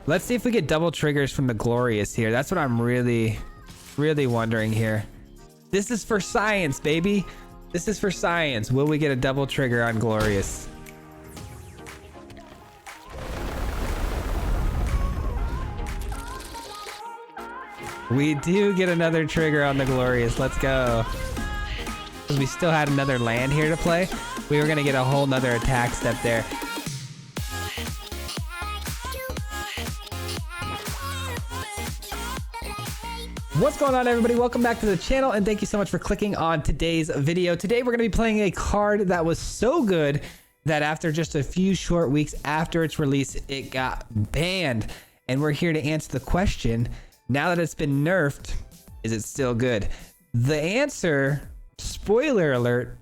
Let's see if we get double triggers from the Glorious here. That's what I'm really wondering here. This is for science, baby. This is for science. Will we get a double trigger on Glorious? We do get another trigger on the Glorious. Let's go. Because we still had another land here to play. We were going to get a whole nother attack step there. What's going on, everybody? Welcome back to the channel, and thank you so much for clicking on today's video. Today we're going to be playing a card that was so good that after just a few short weeks after its release, it got banned. And we're here to answer the question, now that it's been nerfed, is it still good? The answer, spoiler alert,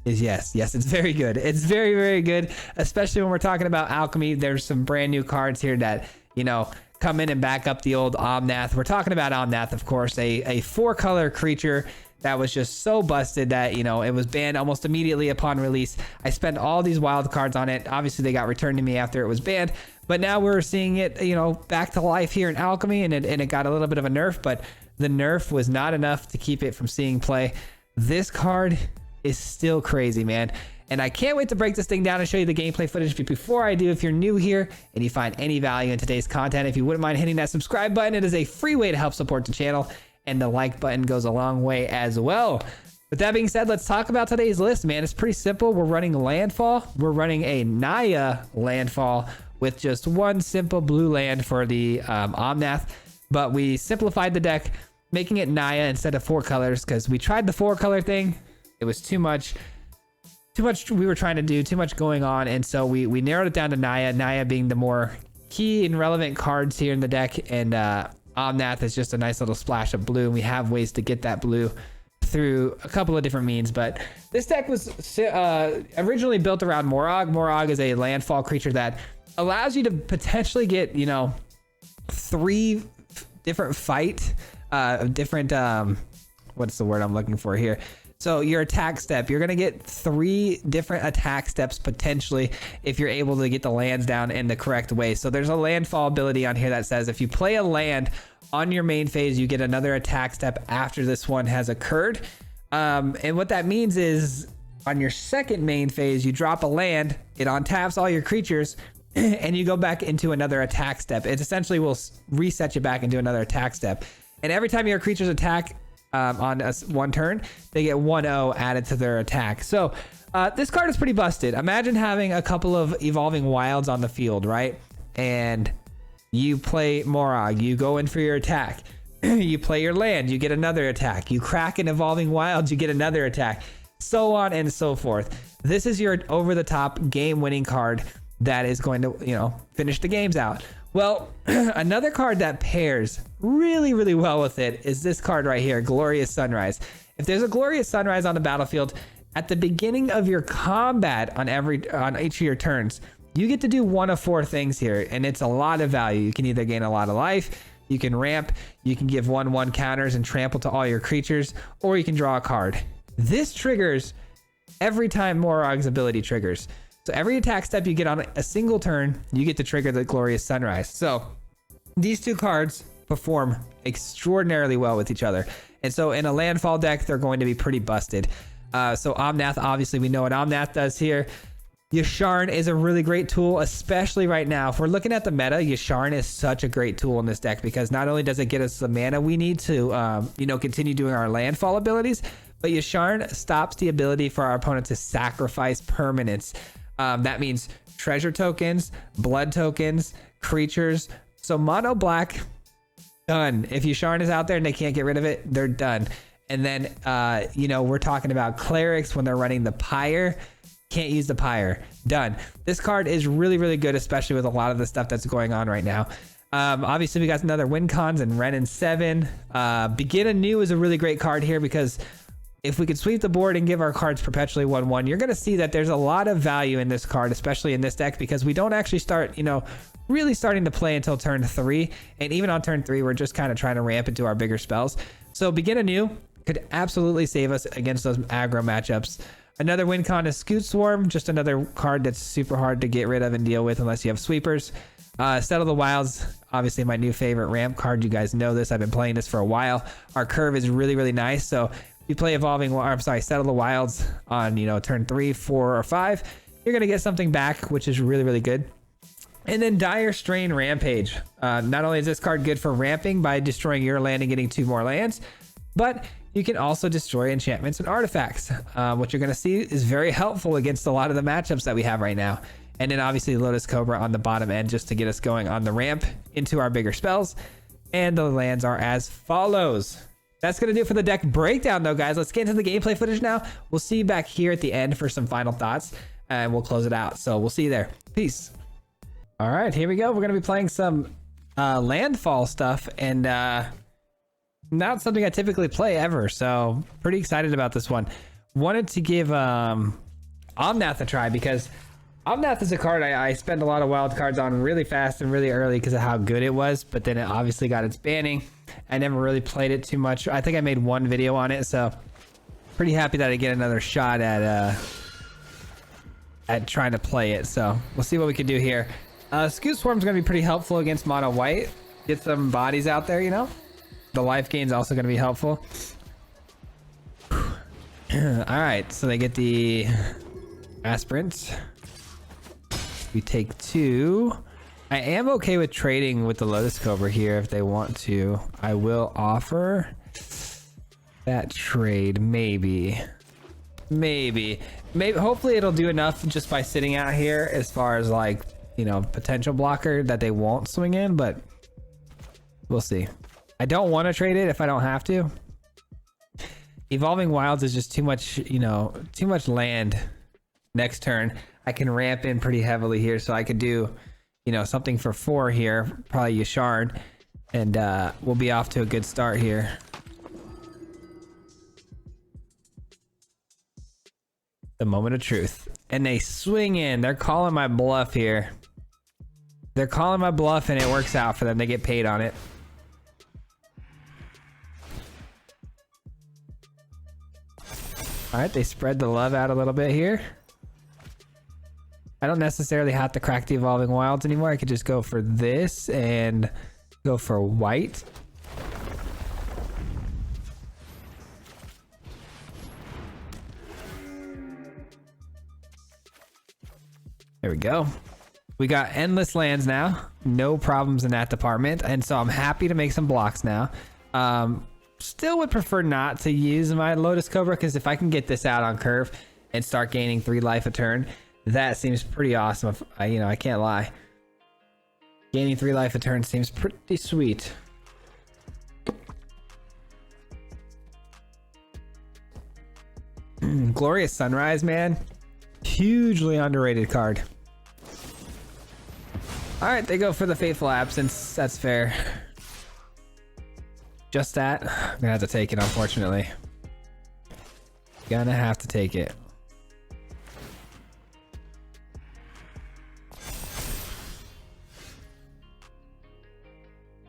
is yes. Yes, it's very good. It's very, very good, especially when we're talking about Alchemy. There's some brand new cards here that, you know, come in and back up the old omnath. We're talking about omnath, of course, a 4-color creature that was just so busted that, you know, it was banned almost immediately upon release. I spent all these wild cards on it. Obviously, they got returned to me after it was banned, but now we're seeing it, you know, back to life here in Alchemy, and it got a little bit of a nerf, but the nerf was not enough to keep it from seeing play. This card is still crazy, man. And I can't wait to break this thing down and show you the gameplay footage. But before I do, if you're new here and you find any value in today's content, if you wouldn't mind hitting that subscribe button, it is a free way to help support the channel. And the like button goes a long way as well. With that being said, let's talk about today's list, man. It's pretty simple. We're running Landfall. We're running a NAYA Landfall with just one simple blue land for the Omnath. But we simplified the deck, making it NAYA instead of 4 colors, because we tried the 4-color thing. It was too much we were trying to do, too much going on, and so we narrowed it down to NAYA being the more key and relevant cards here in the deck, and Omnath is just a nice little splash of blue, and we have ways to get that blue through a couple of different means. But this deck was originally built around Morog. Morog is a landfall creature that allows you to potentially get, you know, 3 different what's the word I'm looking for here? So your attack step, you're going to get 3 different attack steps potentially if you're able to get the lands down in the correct way. So there's a landfall ability on here that says if you play a land on your main phase, you get another attack step after this one has occurred. And what that means is on your second main phase, you drop a land, it untaps all your creatures, and you go back into another attack step. It essentially will reset you back into another attack step. And every time your creatures attack, on one turn, they get 1-0 added to their attack. So this card is pretty busted. Imagine having a couple of evolving wilds on the field, right? And you play Morog, you go in for your attack. You play your land, you get another attack. You crack an evolving wild, you get another attack. So on and so forth. This is your over-the-top game-winning card that is going to, you know, finish the games out. Well, another card that pairs really, really well with it is this card right here, Glorious Sunrise. If there's a Glorious Sunrise on the battlefield, at the beginning of your combat on each of your turns, you get to do one of 4 things here, and it's a lot of value. You can either gain a lot of life, you can ramp, you can give 1/1 counters and trample to all your creatures, or you can draw a card. This triggers every time Morog's ability triggers. So every attack step you get on a single turn, you get to trigger the Glorious Sunrise. So these 2 cards perform extraordinarily well with each other. And so in a landfall deck, they're going to be pretty busted. So Omnath, obviously we know what Omnath does here. Yasharn is a really great tool, especially right now. If we're looking at the meta, Yasharn is such a great tool in this deck because not only does it get us the mana we need to, you know, continue doing our landfall abilities, but Yasharn stops the ability for our opponent to sacrifice permanents. That means treasure tokens, blood tokens, creatures. So mono black, done. If Yasharn is out there and they can't get rid of it, they're done. And then, you know, we're talking about clerics when they're running the pyre. Can't use the pyre. Done. This card is really, really good, especially with a lot of the stuff that's going on right now. Obviously, we got another win cons and Ren and 7. Begin anew is a really great card here because if we could sweep the board and give our cards perpetually 1/1, you're going to see that there's a lot of value in this card, especially in this deck, because we don't actually start, you know, really starting to play until turn 3. And even on turn 3, we're just kind of trying to ramp into our bigger spells. So Begin Anew could absolutely save us against those aggro matchups. Another win con is Scoot Swarm, just another card that's super hard to get rid of and deal with unless you have sweepers. Settle the Wilds, obviously my new favorite ramp card. You guys know this. I've been playing this for a while. Our curve is really, really nice. So if you play Settle the Wilds on, you know, turn 3, 4, or 5, you're going to get something back, which is really, really good. And then Dire Strain Rampage. Not only is this card good for ramping by destroying your land and getting 2 more lands, but you can also destroy enchantments and artifacts. What you're going to see is very helpful against a lot of the matchups that we have right now. And then obviously Lotus Cobra on the bottom end just to get us going on the ramp into our bigger spells. And the lands are as follows. That's going to do it for the deck breakdown though, guys. Let's get into the gameplay footage now. We'll see you back here at the end for some final thoughts and we'll close it out. So we'll see you there. Peace. All right, here we go. We're going to be playing some landfall stuff and not something I typically play ever. So pretty excited about this one. Wanted to give Omnath a try because Omnath is a card I spend a lot of wild cards on really fast and really early because of how good it was, but then it obviously got its banning. I never really played it too much. I think I made one video on it, so pretty happy that I get another shot at trying to play it. So we'll see what we can do here. Scoot Swarm's gonna be pretty helpful against mono white. Get some bodies out there, you know? The life gain's also gonna be helpful. All right, so they get the aspirant. We take 2. I am okay with trading with the Lotus Cobra here if they want to. I will offer that trade, maybe. Hopefully it'll do enough just by sitting out here as far as like, you know, potential blocker that they won't swing in, but we'll see. I don't want to trade it if I don't have to. Evolving Wilds is just too much, you know, too much land next turn. I can ramp in pretty heavily here, so I could do, you know, something for 4 here, probably Yashard, and we'll be off to a good start here. The moment of truth. And they swing in. They're calling my bluff here. They're calling my bluff, and it works out for them. They get paid on it. All right, they spread the love out a little bit here. I don't necessarily have to crack the Evolving Wilds anymore. I could just go for this and go for white. There we go. We got endless lands now. No problems in that department. And so I'm happy to make some blocks now. Still would prefer not to use my Lotus Cobra because if I can get this out on curve and start gaining 3 life a turn, that seems pretty awesome. If you know, I can't lie. Gaining 3 life a turn seems pretty sweet. Glorious Sunrise, man. Hugely underrated card. All right, they go for the Faithful Absence. That's fair. Just that. I'm gonna have to take it, unfortunately. Gonna have to take it.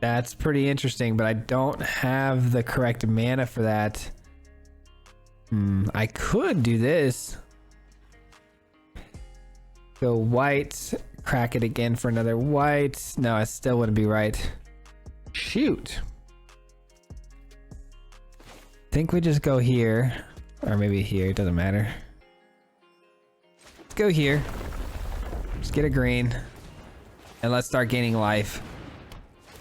That's pretty interesting, but I don't have the correct mana for that. I could do this. Go white, crack it again for another white. No, it still wouldn't be right. Shoot. Think we just go here, or maybe here, it doesn't matter. Let's go here. Just get a green, and let's start gaining life.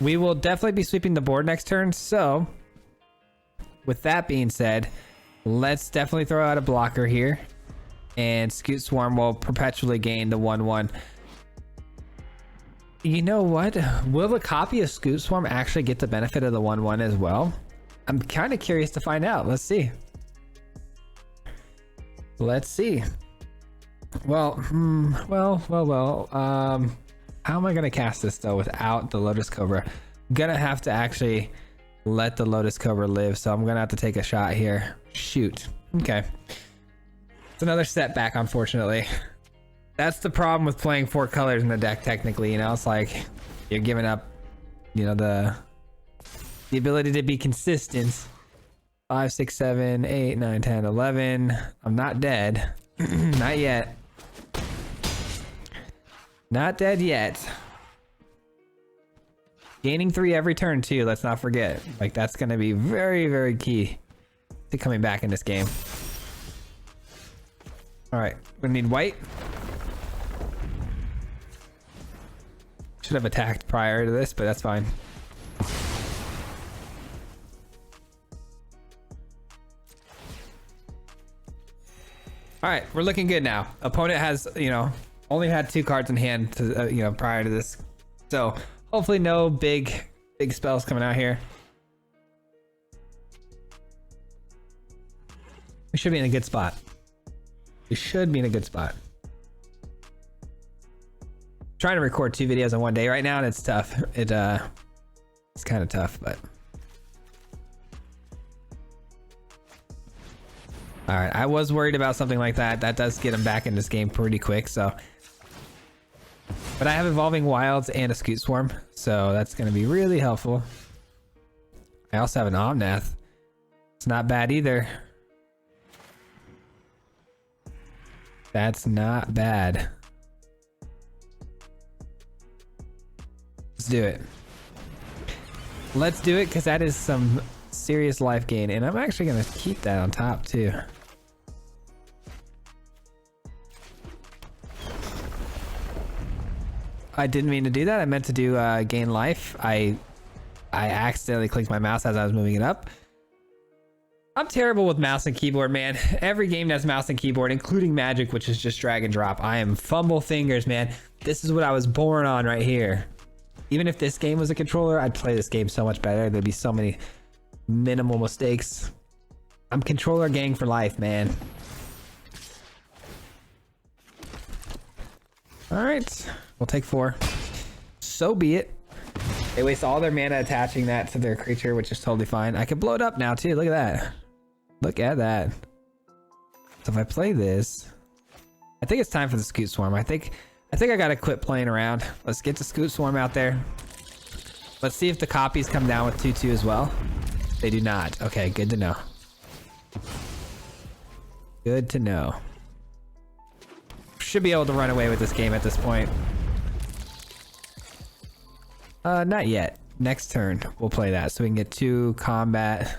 We will definitely be sweeping the board next turn, so with that being said, let's definitely throw out a blocker here, and Scoot Swarm will perpetually gain the 1/1. You know what? Will the copy of Scoot Swarm actually get the benefit of the 1/1 as well? I'm kind of curious to find out. Let's see. Let's see. Well, how am I gonna cast this though without the Lotus Cobra? I'm gonna have to actually let the Lotus Cobra live, so I'm gonna have to take a shot here. Shoot. Okay. It's another setback, unfortunately. That's the problem with playing 4 colors in the deck, technically, you know? It's like you're giving up, you know, the ability to be consistent. 5, 6, 7, 8, 9, 10, 11. I'm not dead. Not yet. Not dead yet. Gaining 3 every turn too, let's not forget. Like that's gonna be very, very key to coming back in this game. All right, we're gonna need white. Should have attacked prior to this, but that's fine. All right, we're looking good now. Opponent has, you know, only had 2 cards in hand to, you know, prior to this. So hopefully no big spells coming out here. We should be in a good spot. We should be in a good spot. Trying to record 2 videos in one day right now, and it's tough. It's kind of tough, but. All right, I was worried about something like that. That does get him back in this game pretty quick, so. But I have Evolving Wilds and a Scoot Swarm, so that's going to be really helpful. I also have an Omnath. It's not bad either. That's not bad. Let's do it. Let's do it, because that is some serious life gain, and I'm actually going to keep that on top too. I didn't mean to do that. I meant to do gain life. I accidentally clicked my mouse as I was moving it up. I'm terrible with mouse and keyboard, man. Every game that's mouse and keyboard, including Magic, which is just drag and drop. I am fumble fingers, man. This is what I was born on right here. Even if this game was a controller, I'd play this game so much better. There'd be so many minimal mistakes. I'm controller gang for life, man. All right, we'll take 4. So be it. They waste all their mana attaching that to their creature, which is totally fine. I can blow it up now too. Look at that. Look at that. So if I play this, I think it's time for the Scoot Swarm. I think I gotta quit playing around. Let's get the Scoot Swarm out there. Let's see if the copies come down with 2/2 as well. They do not. Okay, good to know. Good to know. Should be able to run away with this game at this point. Not yet. Next turn, we'll play that so we can get 2 combat.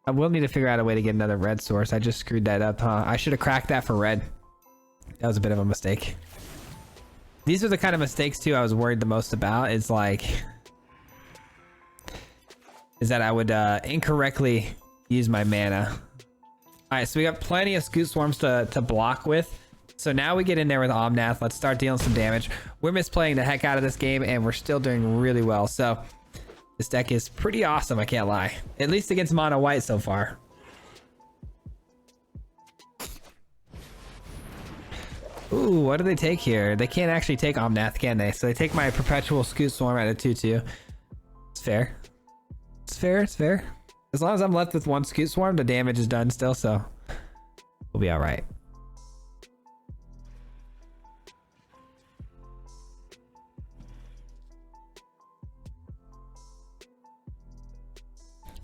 I will need to figure out a way to get another red source. I just screwed that up, huh? I should have cracked that for red. That was a bit of a mistake. These are the kind of mistakes too I was worried the most about. It's like, is that I would incorrectly use my mana. All right, so we got plenty of Scoot Swarms to block with. So now we get in there with Omnath. Let's start dealing some damage. We're misplaying the heck out of this game, and we're still doing really well. So this deck is pretty awesome, I can't lie. At least against mono white so far. Ooh, what do they take here? They can't actually take Omnath, can they? So they take my Perpetual Scoot Swarm at a 2/2. It's fair. It's fair, it's fair. As long as I'm left with 1 Scoot Swarm, the damage is done still, so we'll be all right.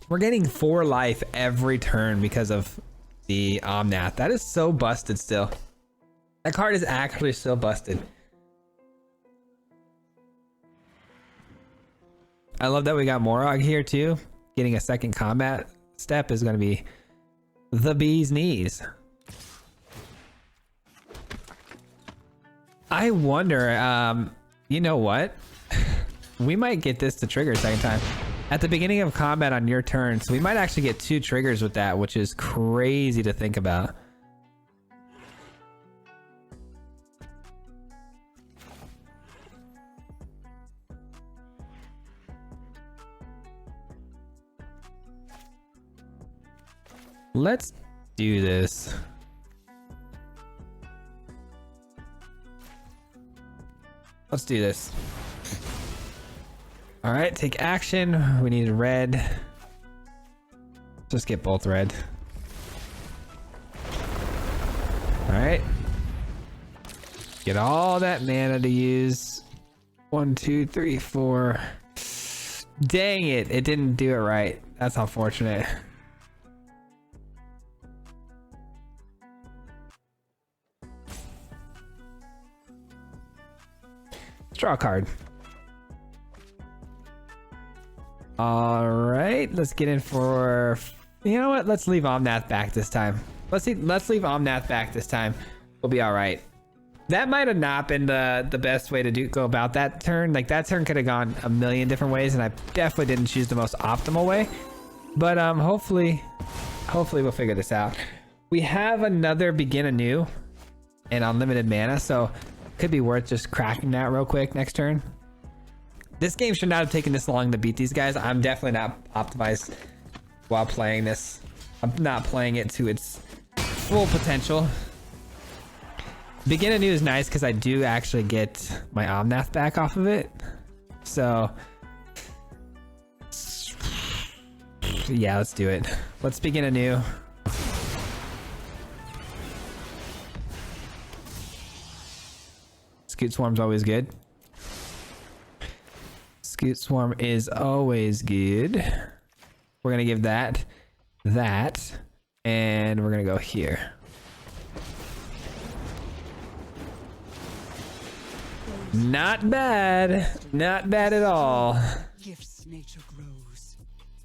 We're getting 4 life every turn because of the Omnath. That is so busted still. That card is actually still busted. I love that we got Morog here too. Getting a second combat step is going to be the bee's knees. I wonder, you know what? We might get this to trigger a second time. At the beginning of combat on your turn, so we might actually get 2 triggers with that, which is crazy to think about. Let's do this. Let's do this. All right, take action. We need red. Just get both red. All right. Get all that mana to use. 1, 2, 3, 4. Dang it, it didn't do it right. That's unfortunate. Let's draw a card. All right, let's get in for, you know what? Let's leave Omnath back this time. Let's leave Omnath back this time. We'll be all right. That might have not been the best way to go about that turn. Like that turn could have gone a million different ways, and I definitely didn't choose the most optimal way. But hopefully we'll figure this out. We have another begin anew and unlimited mana, so could be worth just cracking that real quick next turn. This game should not have taken this long to beat these guys. I'm definitely not optimized while playing this. I'm not playing it to its full potential. Begin anew is nice because I do actually get my Omnath back off of it. So yeah, let's do it. Let's begin anew. Scoot Swarm's always good. Scoot Swarm is always good. We're gonna give that, and we're gonna go here. Not bad. Not bad at all. Gifts nature grows.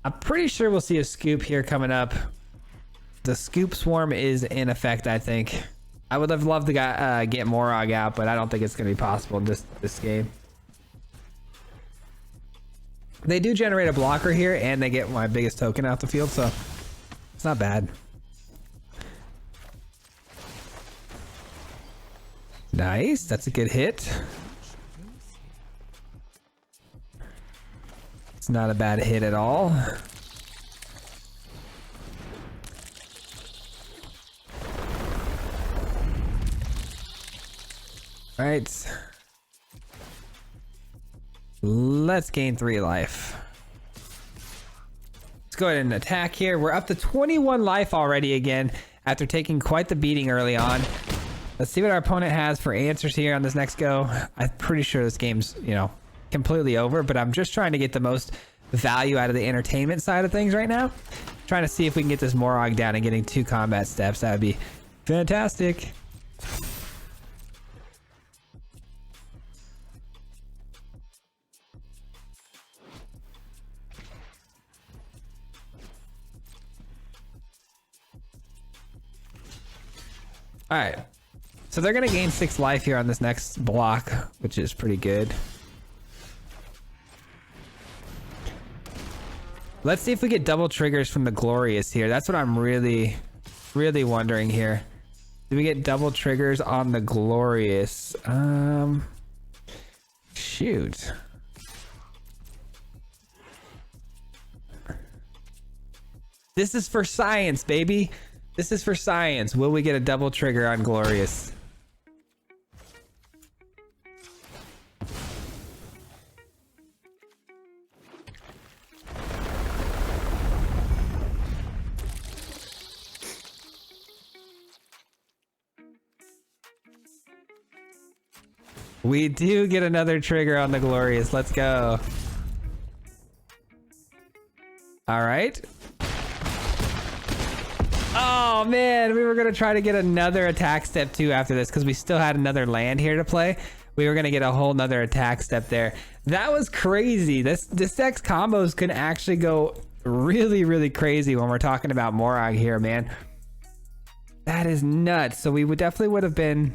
I'm pretty sure we'll see a scoop here coming up. The Scoop Swarm is in effect, I think. I would have loved to get Morog out, but I don't think it's going to be possible in this game. They do generate a blocker here, and they get my biggest token out the field, so it's not bad. Nice, that's a good hit. It's not a bad hit at all. All right. Let's gain 3 life. Let's go ahead and attack here. We're up to 21 life already again after taking quite the beating early on. Let's see what our opponent has for answers here on this next go. I'm pretty sure this game's, you know, completely over, but I'm just trying to get the most value out of the entertainment side of things right now. Trying to see if we can get this Morog down and getting 2 combat steps. That would be fantastic. All right, so they're gonna gain 6 life here on this next block, which is pretty good. Let's see if we get double triggers from the Glorious here. That's what I'm really wondering here. Do we get double triggers on the Glorious? Shoot. This is for science, baby. This is for science. Will we get a double trigger on Glorious? We do get another trigger on the Glorious. Let's go. All right. Oh man, we were gonna try to get another attack step too after this because we still had another land here to play. We were gonna get a whole nother attack step there. That was crazy. This deck's combos can actually go really crazy when we're talking about Morog here, man. That is nuts. So we would have been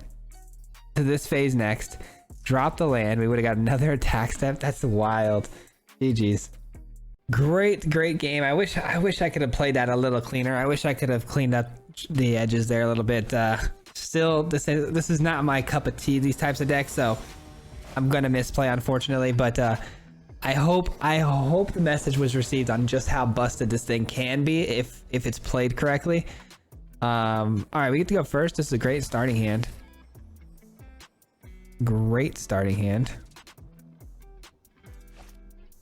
to this phase next. Drop the land. We would have got another attack step. That's wild. GG's. Great game. I wish I could have played that a little cleaner. I wish I could have cleaned up the edges there a little bit. Still, this is not my cup of tea, these types of decks, so I'm gonna misplay, unfortunately. But I hope the message was received on just how busted this thing can be if it's played correctly. All right, we get to go first. This is a great starting hand. Great starting hand.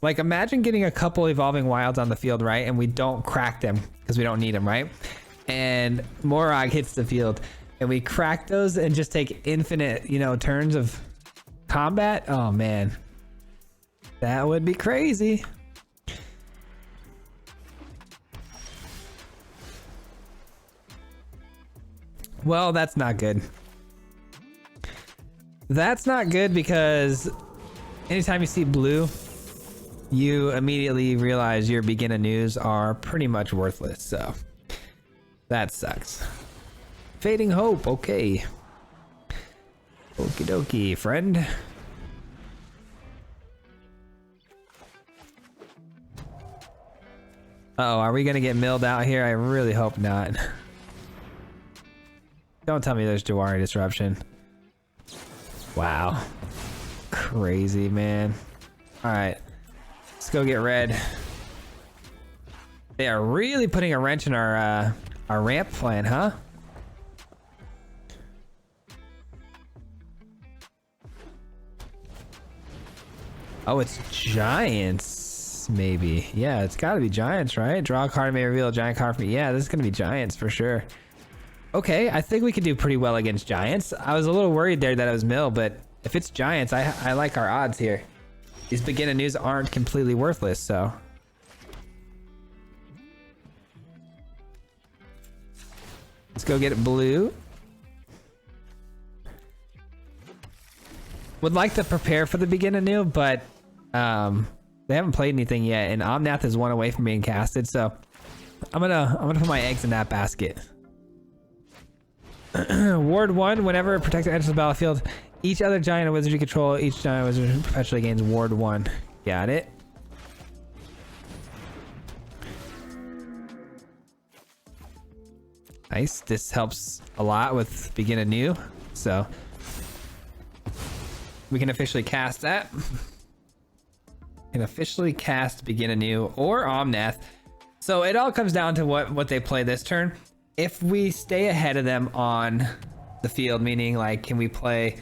Like, imagine getting a couple Evolving Wilds on the field, right? And we don't crack them because we don't need them, right? And Morog hits the field and we crack those and just take infinite, you know, turns of combat. Oh man, that would be crazy. Well, that's not good. That's not good because anytime you see blue, you immediately realize your beginner news are pretty much worthless. So that sucks. Fading hope. Okay. Okie dokie, friend. Uh-oh, are we gonna get milled out here? I really hope not. Don't tell me there's Jawari disruption. Wow. Crazy, man. Alright. Let's go get red. They are really putting a wrench in our ramp plan, huh? Oh, it's giants, maybe. Yeah, it's gotta be giants, right? Draw a card may reveal a giant card for me. Yeah, this is gonna be giants for sure. Okay, I think we could do pretty well against giants. I was a little worried there that it was mill, but if it's giants, I like our odds here. These beginner news aren't completely worthless, so. Let's go get it blue. Would like to prepare for the beginner new, but they haven't played anything yet, and Omnath is one away from being casted, so I'm gonna put my eggs in that basket. Ward 1, whenever a protector enters the battlefield, each other giant or wizard you control, each giant wizard perpetually gains Ward 1. Got it. Nice. This helps a lot with begin anew, so we can officially cast that. Can officially cast begin anew or Omnath. So it all comes down to what they play this turn. If we stay ahead of them on the field, meaning like, can we play,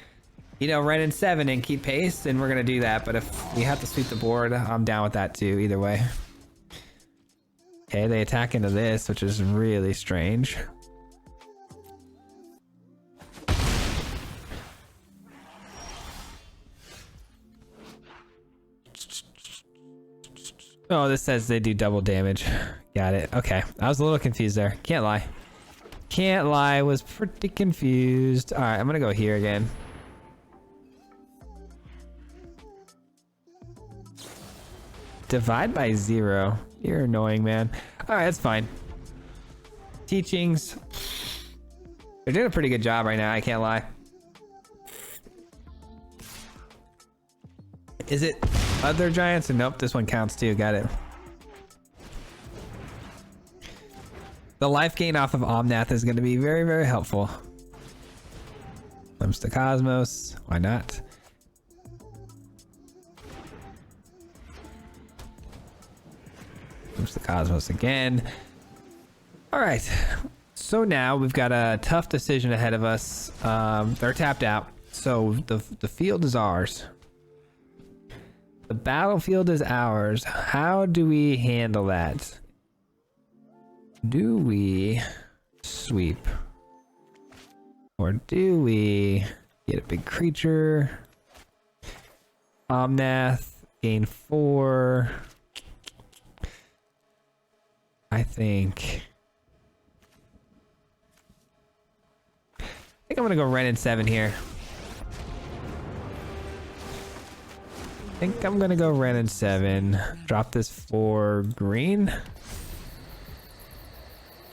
you know, Ren and 7 and keep pace, then we're gonna do that. But if we have to sweep the board, I'm down with that too, either way. Okay, they attack into this, which is really strange. Oh, this says they do double damage. Got it. Okay, I was a little confused there. Can't lie. Can't lie, was pretty confused. All right, I'm gonna go here again. Divide by 0. You're annoying, man. All right, that's fine. Teachings. They're doing a pretty good job right now, I can't lie. Is it other giants? Nope, this one counts too. Got it. The life gain off of Omnath is going to be very, very helpful. Glimpse the Cosmos. Why not? Glimpse the Cosmos again. All right. So now we've got a tough decision ahead of us. They're tapped out. So the field is ours. The battlefield is ours. How do we handle that? Do we sweep? Or do we get a big creature? Omnath, gain 4. I think I'm gonna go Ren and 7 here. I think I'm gonna go Ren and 7. Drop this for green.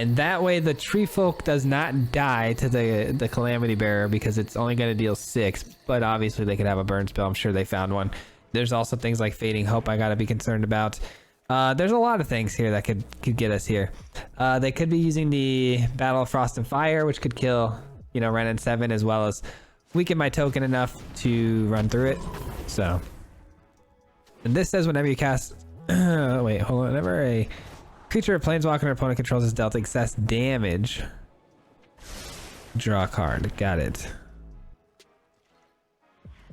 And that way the tree folk does not die to the calamity bearer because it's only going to deal 6, but obviously they could have a burn spell. I'm sure they found one. There's also things like fading hope I got to be concerned about. There's a lot of things here that could get us here. They could be using the Battle of Frost and Fire, which could kill, you know, Ren and 7, as well as weaken my token enough to run through it. So, and this says whenever you cast wait, hold on, whenever a creature or planeswalker or opponent controls is dealt excess damage, draw a card. Got it.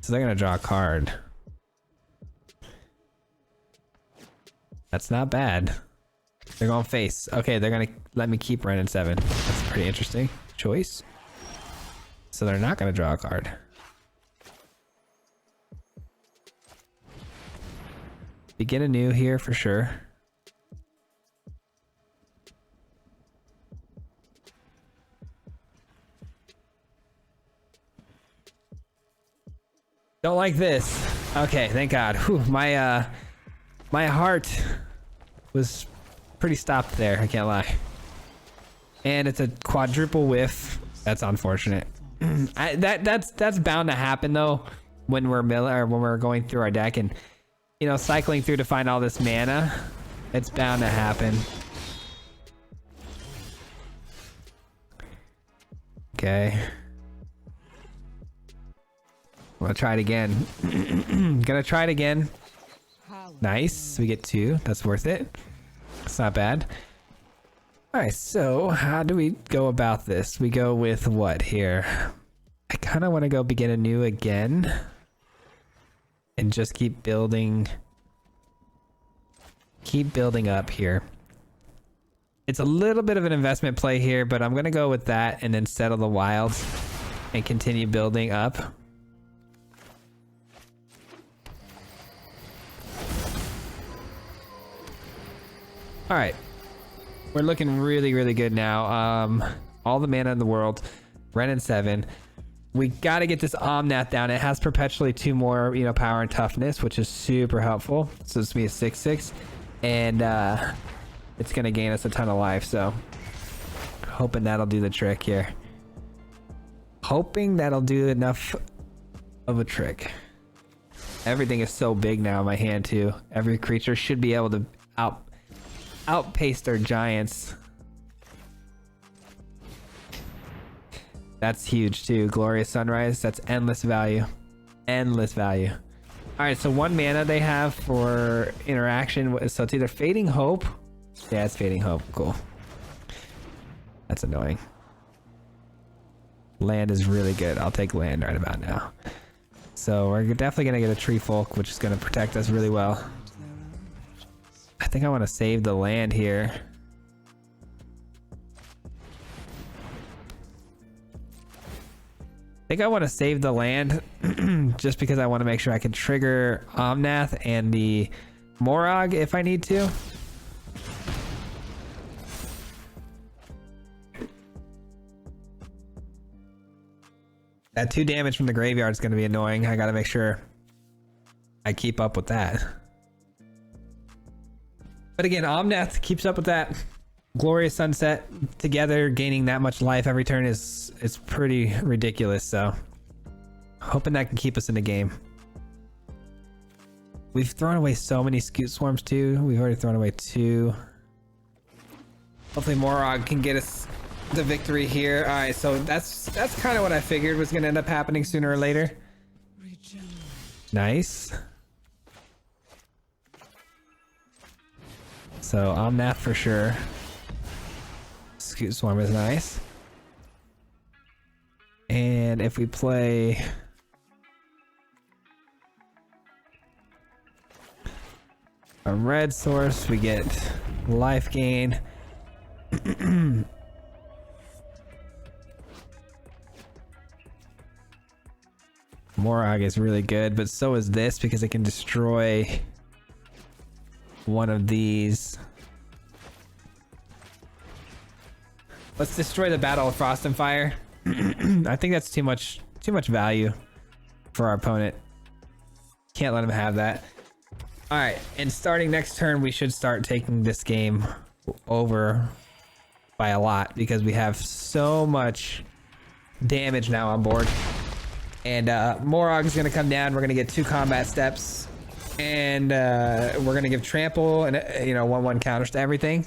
So they're gonna draw a card. That's not bad. They're going face. Okay, they're gonna let me keep Ren and 7. That's a pretty interesting choice. So they're not gonna draw a card. Begin anew here for sure. Don't like this. Okay, thank God. Whew, my heart was pretty stopped there. I can't lie. And it's a quadruple whiff. That's unfortunate. That's bound to happen though when we're when we're going through our deck and you know cycling through to find all this mana. It's bound to happen. Okay. I'm gonna try it again. Gonna try it again. Nice. We get 2. That's worth it. It's not bad. Alright, so how do we go about this? We go with what here? I kind of want to go begin anew again. And just keep building. Keep building up here. It's a little bit of an investment play here, but I'm going to go with that and then settle the wilds and continue building up. All right. We're looking really, really good now. All the mana in the world. Ren and 7. We got to get this omnath down. It has perpetually 2 more, you know, power and toughness, which is super helpful. So it's gonna be a 6/6, and it's gonna gain us a ton of life. So hoping that'll do the trick here. Hoping that'll do enough of a trick. Everything is so big now in my hand too. Every creature should be able to outpace their giants. That's huge too. Glorious Sunrise. That's endless value. Endless value. All right, so 1 mana they have for interaction. So it's either Fading Hope. Yeah, it's Fading Hope. Cool. That's annoying. Land is really good. I'll take land right about now. So we're definitely going to get a Tree Folk, which is going to protect us really well. I think I want to save the land here. I think I want to save the land just because I want to make sure I can trigger Omnath and the Morog if I need to. That 2 damage from the graveyard is going to be annoying. I got to make sure I keep up with that. But again, Omnath keeps up with that. Glorious Sunset together, gaining that much life every turn is pretty ridiculous. So hoping that can keep us in the game. We've thrown away so many Scoot Swarms too. We've already thrown away 2. Hopefully Morog can get us the victory here. All right, so that's kind of what I figured was going to end up happening sooner or later. Nice. So Omnath for sure. Scoot Swarm is nice. And if we play a red source, we get life gain. Morog is really good, but so is this because it can destroy one of these. Let's destroy the Battle of Frost and Fire. I think that's too much value for our opponent. Can't let him have that. All right, and starting next turn, we should start taking this game over by a lot because we have so much damage now on board. And Morog is going to come down. We're going to get 2 combat steps. And we're going to give trample and, you know, 1/1 counters to everything.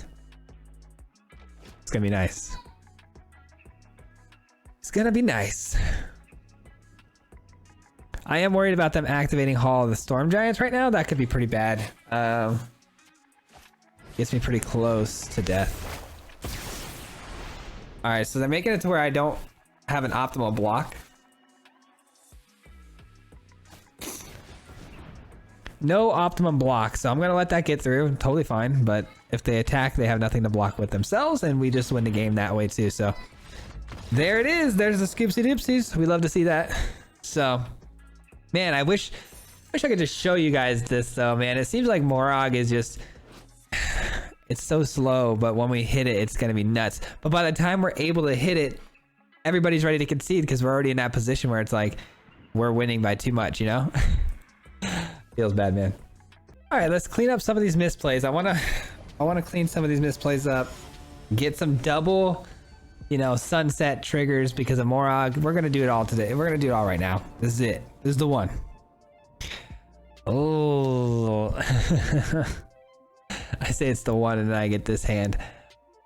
It's going to be nice. It's going to be nice. I am worried about them activating Hall of the Storm Giants right now. That could be pretty bad. Gets me pretty close to death. All right, so they're making it to where I don't have an optimal block. No optimum block, so I'm gonna let that get through. Totally fine, but if they attack, they have nothing to block with themselves, and we just win the game that way too. So there it is. There's the Scoopsy Doopsies. We love to see that. So, man, I wish I could just show you guys this though, man. It seems like Morog is just, it's so slow, but when we hit it, it's gonna be nuts. But by the time we're able to hit it, everybody's ready to concede because we're already in that position where it's like, we're winning by too much, you know? Feels bad, man. All right, let's clean up some of these misplays. I wanna clean some of these misplays up. Get some double, you know, sunset triggers because of Morag. We're gonna do it all today. We're gonna do it all right now. This is it. This is the one. Oh. I say it's the one and then I get this hand.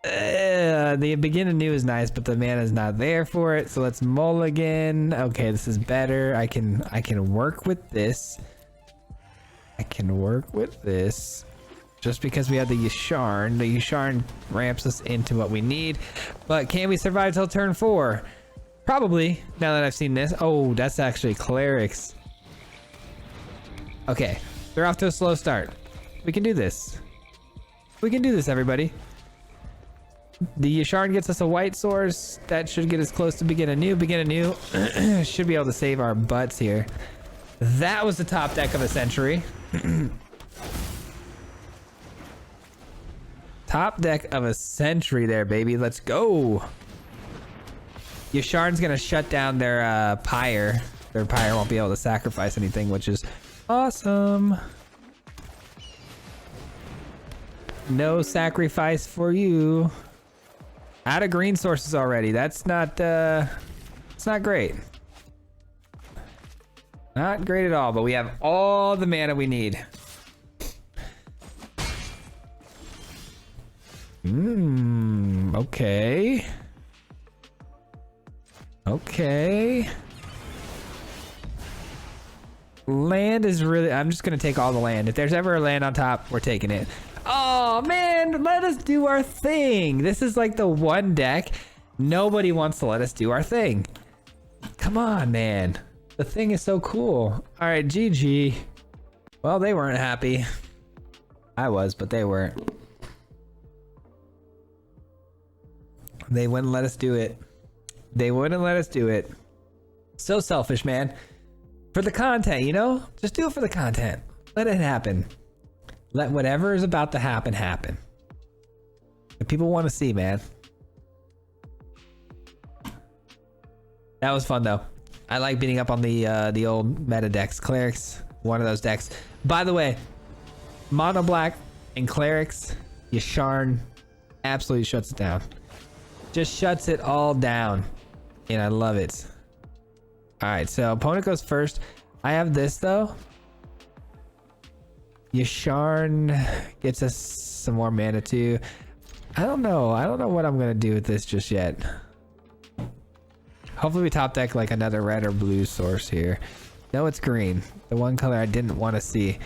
The begin anew is nice, but the mana is not there for it. So let's mulligan. Okay, this is better. I can work with this. I can work with this. Just because we have the Yasharn. The Yasharn ramps us into what we need. But can we survive till turn 4? Probably, now that I've seen this. Oh, that's actually clerics. Okay, they're off to a slow start. We can do this. We can do this, everybody. The Yasharn gets us a white source. That should get us close to begin anew. Begin anew should be able to save our butts here. That was the top deck of a century. Top deck of a century there, baby. Let's go. Yasharn's gonna shut down their pyre. Their pyre won't be able to sacrifice anything, which is awesome. No sacrifice for you. Out of green sources already. That's not it's not great. Not great at all, but we have all the mana we need. Okay. Okay. Land is really, I'm just gonna take all the land. If there's ever a land on top, we're taking it. Oh man, let us do our thing. This is like the one deck nobody wants to let us do our thing. Come on, man. The thing is so cool. All right, GG. Well, they weren't happy. I was, but they weren't. They wouldn't let us do it. They wouldn't let us do it. So selfish, man. For the content, you know? Just do it for the content. Let it happen. Let whatever is about to happen, happen. If people want to see, man. That was fun, though. I like beating up on the old meta decks. Clerics, one of those decks. By the way, Mono Black and Clerics, Yasharn absolutely shuts it down. Just shuts it all down. And I love it. Alright, so opponent goes first. I have this, though. Yasharn gets us some more mana, too. I don't know. I don't know what I'm going to do with this just yet. Hopefully we top deck like another red or blue source here. No, it's green. The one color I didn't want to see.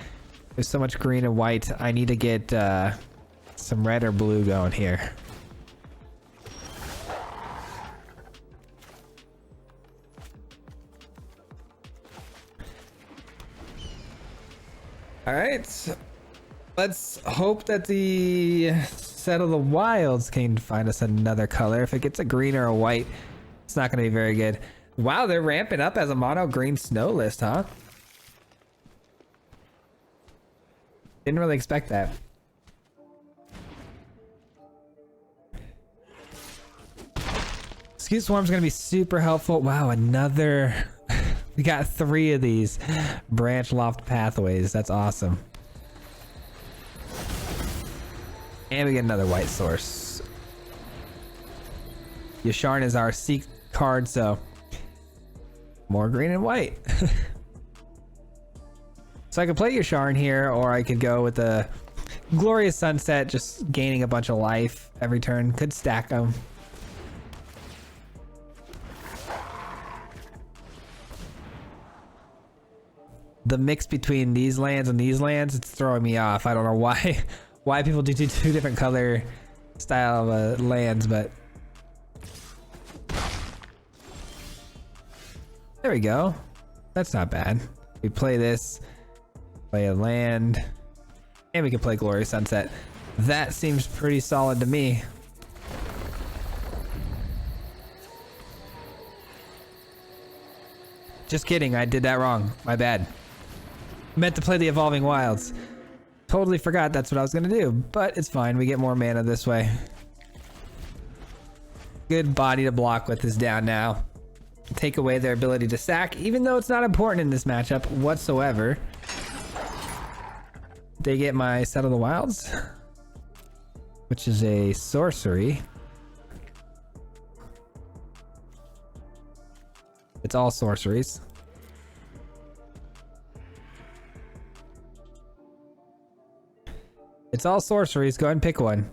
There's so much green and white. I need to get some red or blue going here. All right. Let's hope that the Set of the Wilds can find us another color. If it gets a green or a white, it's not going to be very good. Wow, they're ramping up as a mono green snow list, huh? Didn't really expect that. Excuse Swarm's going to be super helpful. Wow, another... We got 3 of these branch loft pathways. That's awesome. And we get another white source. Yasharn is our Seek card, so more green and white. So I could play Yasharn here, or I could go with the Glorious Sunset, just gaining a bunch of life every turn. Could stack them. The mix between these lands and these lands, it's throwing me off. I don't know why people do two different color style of lands, but there we go. That's not bad. We play this, play a land, and we can play Glorious Sunset. That seems pretty solid to me. Just kidding, I did that wrong. My bad. Meant to play the Evolving Wilds. Totally forgot that's what I was gonna do, but it's fine. We get more mana this way. Good body to block with is down now. take away their ability to sack, even though it's not important in this matchup whatsoever. They get my Set of the Wilds, which is a sorcery. It's all sorceries. It's all sorceries. Go ahead and pick one.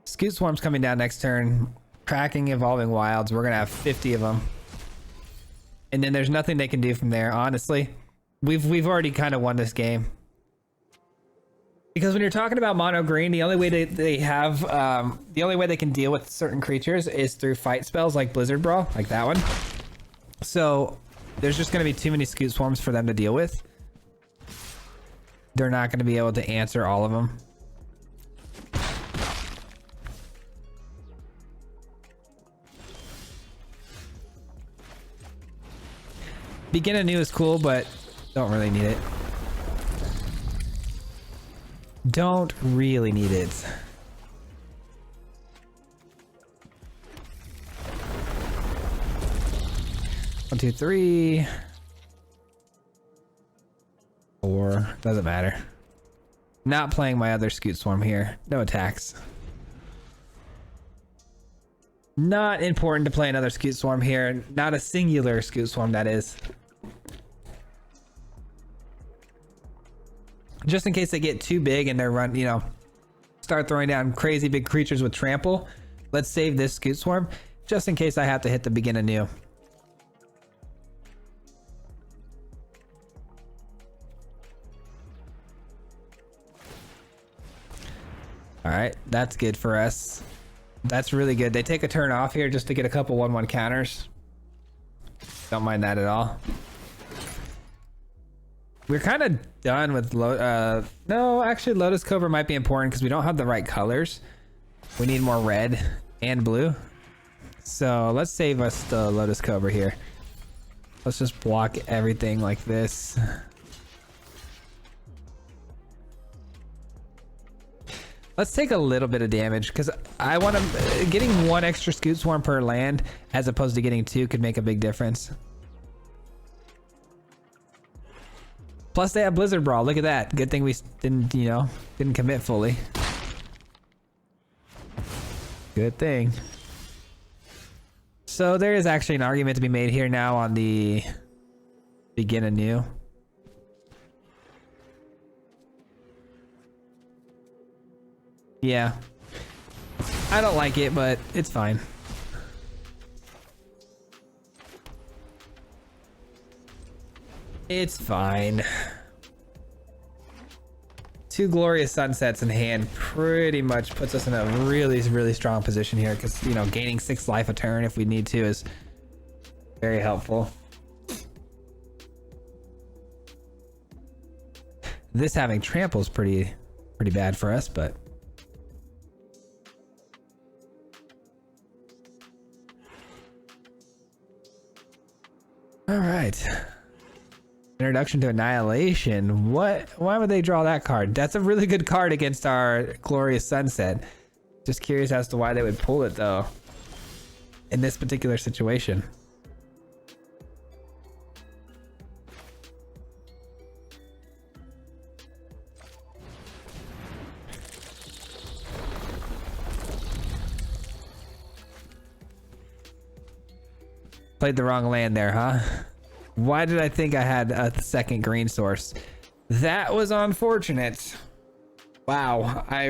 Scoot Swarm's coming down next turn. Cracking Evolving Wilds. We're going to have 50 of them. And then there's nothing they can do from there, honestly. We've already kind of won this game. Because when you're talking about mono green, the only way they have, the only way they can deal with certain creatures is through fight spells like Blizzard Brawl, like that one. So there's just going to be too many Scoot Swarms for them to deal with. They're not going to be able to answer all of them. Begin anew is cool, but don't really need it. Don't really need it. One, two, three. 4. Doesn't matter. Not playing my other Scoot Swarm here. No attacks. Not important to play another Scoot Swarm here. Not a singular Scoot Swarm, that is. Just in case they get too big and they're start throwing down crazy big creatures with trample. Let's save this Scoot Swarm just in case I have to hit the begin anew. All right, that's good for us. That's really good. They take a turn off here just to get a couple 1/1 counters. Don't mind that at all. We're kind of done with no, actually Lotus Cobra might be important because we don't have the right colors. We need more red and blue. So let's save us the Lotus Cobra here. Let's just block everything like this. Let's take a little bit of damage because I want to. Getting 1 extra Scoot Swarm per land as opposed to getting 2 could make a big difference. Plus they have Blizzard Brawl. Look at that. Good thing we didn't commit fully. Good thing. So there is actually an argument to be made here now on the begin anew. Yeah. I don't like it, but it's fine. It's fine. 2 Glorious Sunsets in hand pretty much puts us in a really, really strong position here because, gaining 6 life a turn if we need to is very helpful. This having trample is pretty bad for us, but all right. Introduction to Annihilation. What? Why would they draw that card? That's a really good card against our Glorious Sunset. Just curious as to why they would pull it though in this particular situation. Played the wrong land there, huh? Why did I think I had a second green source? That was unfortunate. Wow, I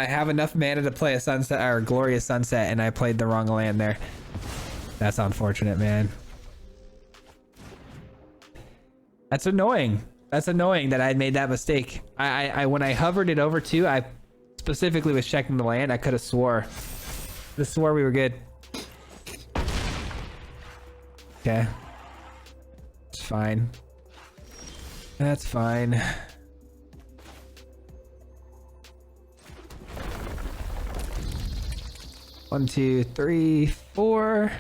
have enough mana to play a sunset or Glorious Sunset and I played the wrong land there. That's unfortunate, man. That's annoying. That's annoying that I made that mistake. I when I hovered it over too, I specifically was checking the land. I could have swore we were good. Okay. It's fine. That's fine. One, two, three, 4.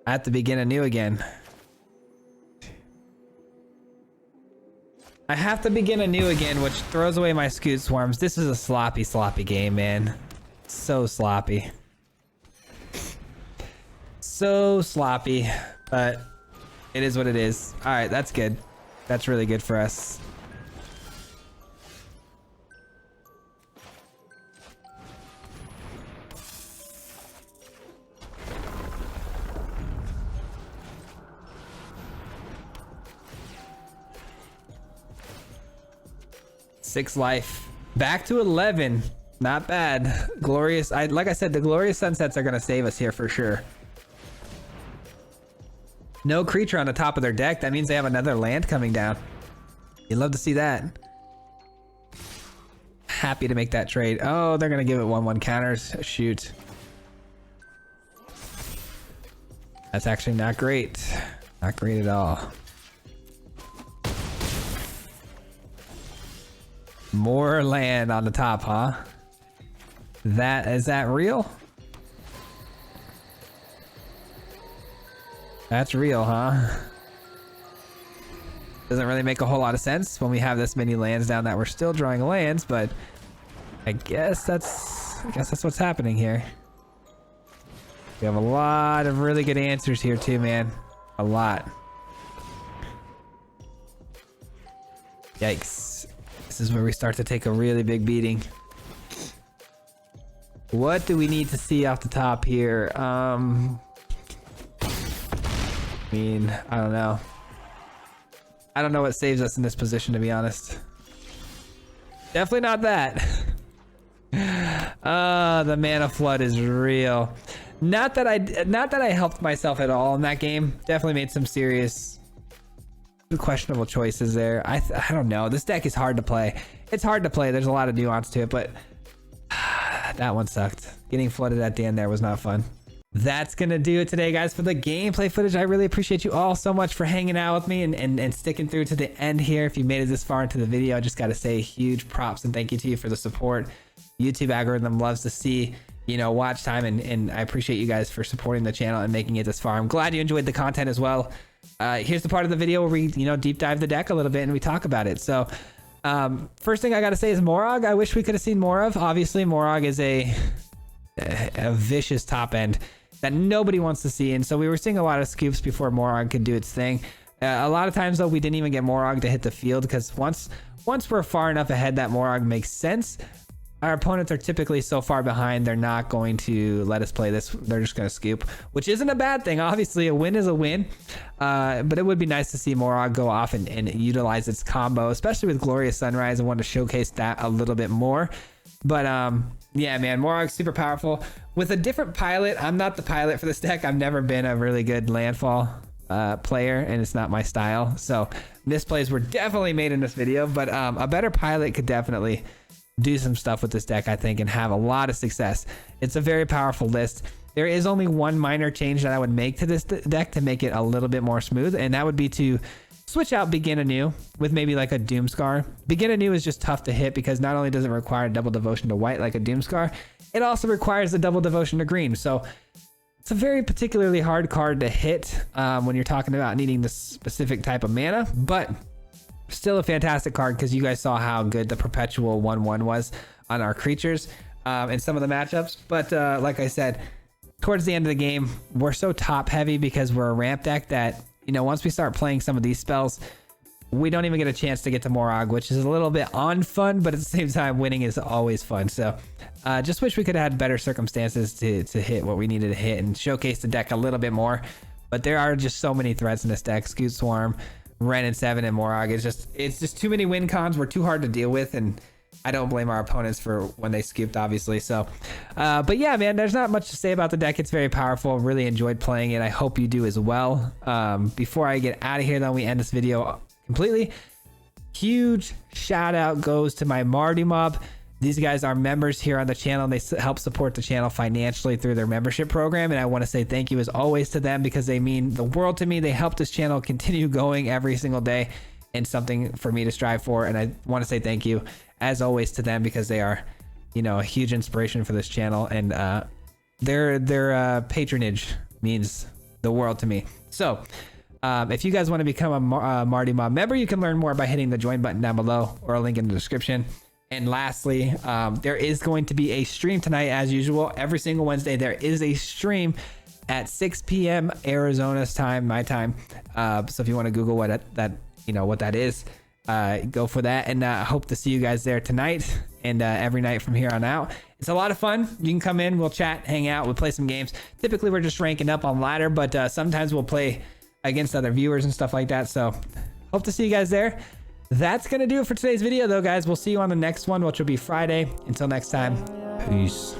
I have to begin anew again. I have to begin anew again, which throws away my Scoot Swarms. This is a sloppy, sloppy game, man. So sloppy. So sloppy, but it is what it is. All right, that's good. That's really good for us. Six life. Back to 11. Not bad. Glorious. Like I said, the glorious sunsets are going to save us here for sure. No creature on the top of their deck. That means they have another land coming down. You'd love to see that. Happy to make that trade. Oh, they're going to give it 1/1 counters. Shoot. That's actually not great. Not great at all. More land on the top, huh? Is that real? That's real, huh? Doesn't really make a whole lot of sense when we have this many lands down that we're still drawing lands, but I guess that's what's happening here. We have a lot of really good answers here too, man. A lot. Yikes. This is where we start to take a really big beating. What do we need to see off the top here? I mean, I don't know. I don't know what saves us in this position, to be honest. Definitely not that. The mana flood is real. Not that I helped myself at all in that game. Definitely made some serious questionable choices there. I don't know. This deck is hard to play. It's hard to play. There's a lot of nuance to it, but that one sucked. Getting flooded at the end there was not fun. That's gonna do it today, guys, for the gameplay footage. I really appreciate you all so much for hanging out with me and sticking through to the end here. If you made it this far into the video, I just gotta say huge props and thank you to you for the support. YouTube algorithm loves to see, you know, watch time, and I appreciate you guys for supporting the channel and making it this far. I'm glad you enjoyed the content as well. Here's the part of the video where we, you know, deep dive the deck a little bit and we talk about it. So first thing I gotta say is Morog. I wish we could have seen more of. Obviously Morog is a vicious top end that nobody wants to see, and so we were seeing a lot of scoops before Morog could do its thing. A lot of times though, we didn't even get Morog to hit the field, because once we're far enough ahead that Morog makes sense, our opponents are typically so far behind, they're not going to let us play this. They're just going to scoop, which isn't a bad thing. Obviously, a win is a win, but it would be nice to see Morog go off and utilize its combo, especially with Glorious Sunrise. I want to showcase that a little bit more. But yeah, man, Morog's super powerful. With a different pilot, I'm not the pilot for this deck. I've never been a really good landfall player, and it's not my style. So misplays were definitely made in this video, but a better pilot could definitely do some stuff with this deck, I think, and have a lot of success. It's a very powerful list. There is only one minor change that I would make to this deck to make it a little bit more smooth, and that would be to switch out Begin Anew with maybe like a Doomscar. Begin Anew is just tough to hit because not only does it require double devotion to white like a Doomscar, it also requires a double devotion to green. So it's a very particularly hard card to hit when you're talking about needing this specific type of mana, but still a fantastic card because you guys saw how good the perpetual 1/1 was on our creatures in some of the matchups. But like I said, towards the end of the game, we're so top heavy because we're a ramp deck that, you know, once we start playing some of these spells, we don't even get a chance to get to Morog, which is a little bit unfun, but at the same time, winning is always fun. So just wish we could have had better circumstances to hit what we needed to hit and showcase the deck a little bit more. But there are just so many threats in this deck. Scoot Swarm, Ren and 7 and Morog. It's just too many win cons. We're too hard to deal with, and I don't blame our opponents for when they scooped, obviously. So but yeah, man, there's not much to say about the deck. It's very powerful. Really enjoyed playing it. I hope you do as well. Before I get out of here though, we end this video completely. Huge shout out goes to my Marty Mob. These guys are members here on the channel. They help support the channel financially through their membership program, and I want to say thank you as always to them because they mean the world to me. They help this channel continue going every single day, and something for me to strive for. And I want to say thank you as always to them because they are, you know, a huge inspiration for this channel, and their patronage means the world to me. So if you guys want to become a Marty Mob member, you can learn more by hitting the join button down below or a link in the description. And lastly, there is going to be a stream tonight as usual. Every single Wednesday there is a stream at 6 p.m. Arizona's time, my time. So if you want to Google what that is, go for that. And I hope to see you guys there tonight and every night from here on out. It's a lot of fun. You can come in, we'll chat, hang out, we'll play some games. Typically we're just ranking up on ladder, but sometimes we'll play against other viewers and stuff like that. So hope to see you guys there. That's gonna do it for today's video though, guys. We'll see you on the next one, which will be Friday. Until next time, peace.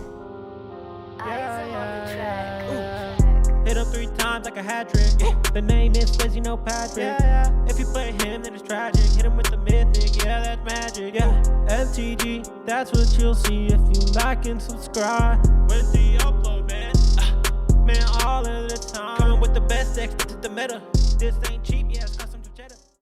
Hit him 3 times like a hat trick. Yeah. The name is Swayze, no Patrick. If you play him, then it's tragic. Hit him with the mythic, yeah, that's magic. Yeah, MTG, that's what you'll see if you like and subscribe. With the upload, man, man, all of the time. Coming with the best decks, this is the meta. This ain't cheap, yeah.